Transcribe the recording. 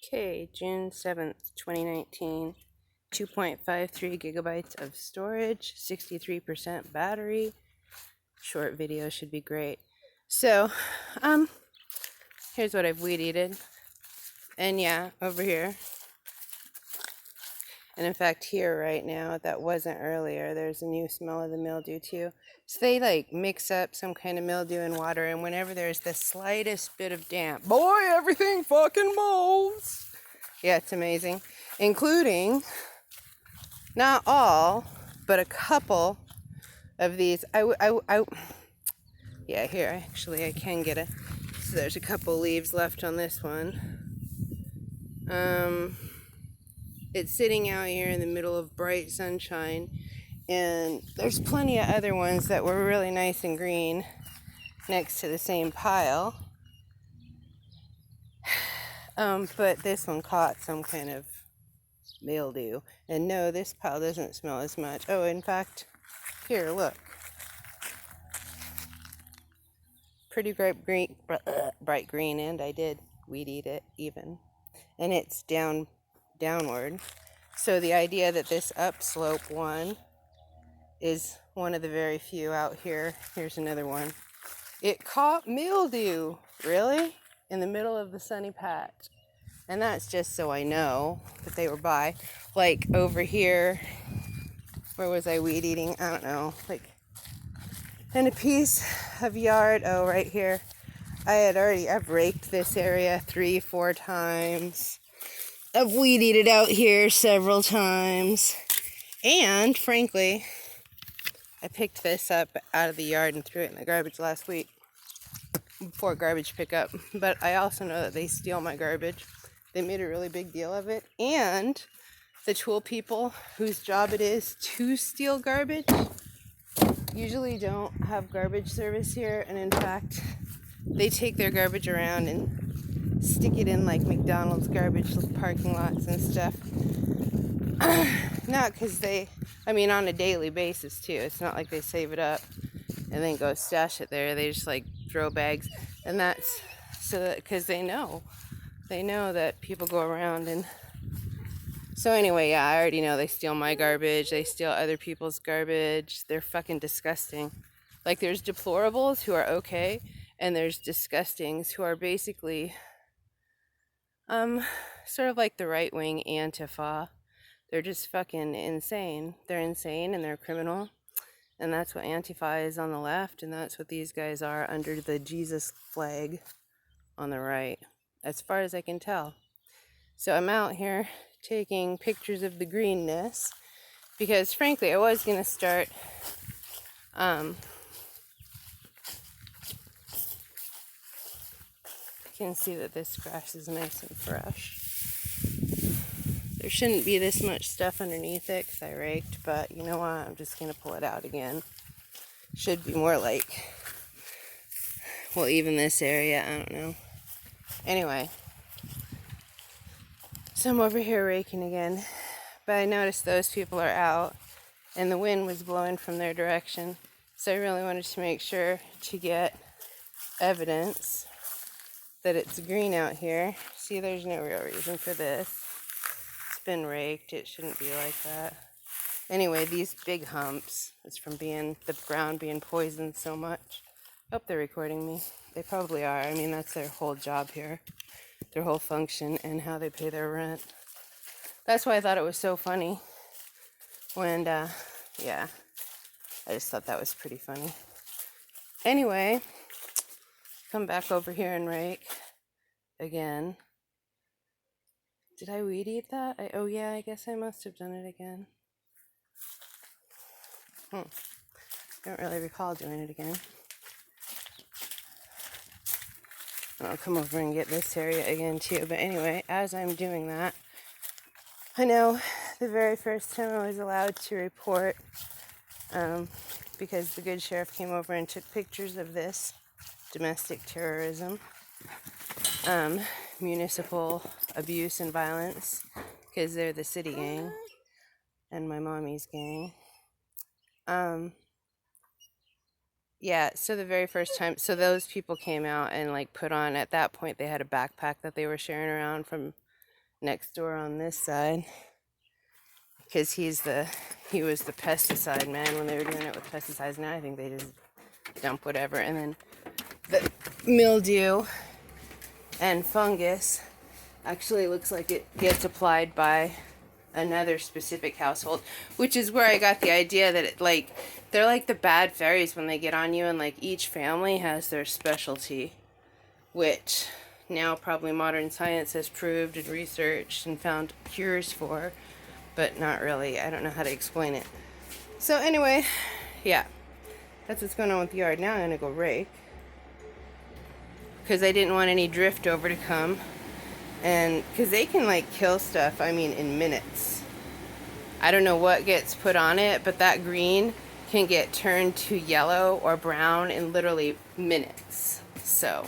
Okay, June 7th, 2019. 2.53 gigabytes of storage, 63% battery. Short video should be great. So, here's what I've weed eated. And yeah, over here. And in fact, here right now, that wasn't earlier, there's a new smell of the mildew too. So they like mix up some kind of mildew in water, and whenever there's the slightest bit of damp, boy, everything fucking molds. Yeah, it's amazing. Including, not all, but a couple of these. Yeah, here, actually, I can get a, so there's a couple leaves left on this one. It's sitting out here in the middle of bright sunshine, and there's plenty of other ones that were really nice and green next to the same pile. But this one caught some kind of mildew. And no, this pile doesn't smell as much. Oh, in fact, here, look. Pretty bright green, and I did weed eat it even. And it's downward. So the idea that this upslope one is one of the very few out here. Here's another one. It caught mildew, really? In the middle of the sunny patch. And that's just so I know that they were by. Like over here, where was I weed eating? I don't know, like in a piece of yard, oh, right here. I've raked this area 3-4 times. I've weed eated out here several times. And frankly, I picked this up out of the yard and threw it in the garbage last week before garbage pickup. But I also know that they steal my garbage. They made a really big deal of it. And the tool people whose job it is to steal garbage usually don't have garbage service here. And in fact, they take their garbage around and stick it in like McDonald's garbage parking lots and stuff. Not because on a daily basis too. It's not like they save it up and then go stash it there. They just like throw bags, and that's so that because they know that people go around. And so anyway, yeah, I already know they steal my garbage. They steal other people's garbage. They're fucking disgusting. Like there's deplorables who are okay, and there's disgustings who are basically sort of like the right-wing Antifa. They're just fucking insane. They're insane and they're criminal. And that's what Antifa is on the left, and that's what these guys are under the Jesus flag on the right, as far as I can tell. So I'm out here taking pictures of the greenness because frankly I was going to start you can see that this grass is nice and fresh. There shouldn't be this much stuff underneath it because I raked, but you know what? I'm just going to pull it out again. Should be more like, well, even this area, I don't know. Anyway, so I'm over here raking again, but I noticed those people are out and the wind was blowing from their direction. So I really wanted to make sure to get evidence that it's green out here. See, there's no real reason for this. It's been raked. It shouldn't be like that. Anyway, these big humps, it's from the ground being poisoned so much. Oh, they're recording me. They probably are. I mean, that's their whole job here. Their whole function and how they pay their rent. That's why I thought it was so funny. When, yeah, I just thought that was pretty funny. Anyway, come back over here and rake again. Did I weed eat that? Oh yeah, I guess I must have done it again. I don't really recall doing it again. I'll come over and get this area again too. But anyway, as I'm doing that, I know the very first time I was allowed to report, because the good sheriff came over and took pictures of this domestic terrorism, municipal abuse and violence, because they're the city gang and my mommy's gang. Yeah, so the very first time, so those people came out and like put on, at that point they had a backpack that they were sharing around from next door on this side, because he was the pesticide man when they were doing it with pesticides. Now I think they just dump whatever. And then the mildew and fungus actually looks like it gets applied by another specific household, which is where I got the idea that they're like the bad fairies when they get on you, and like each family has their specialty, which now probably modern science has proved and researched and found cures for, but not really. I don't know how to explain it. So anyway, yeah, that's what's going on with the yard. Now I'm gonna go rake because I didn't want any drift over to come, and because they can like kill stuff, I mean, in minutes. I don't know what gets put on it, but that green can get turned to yellow or brown in literally minutes. So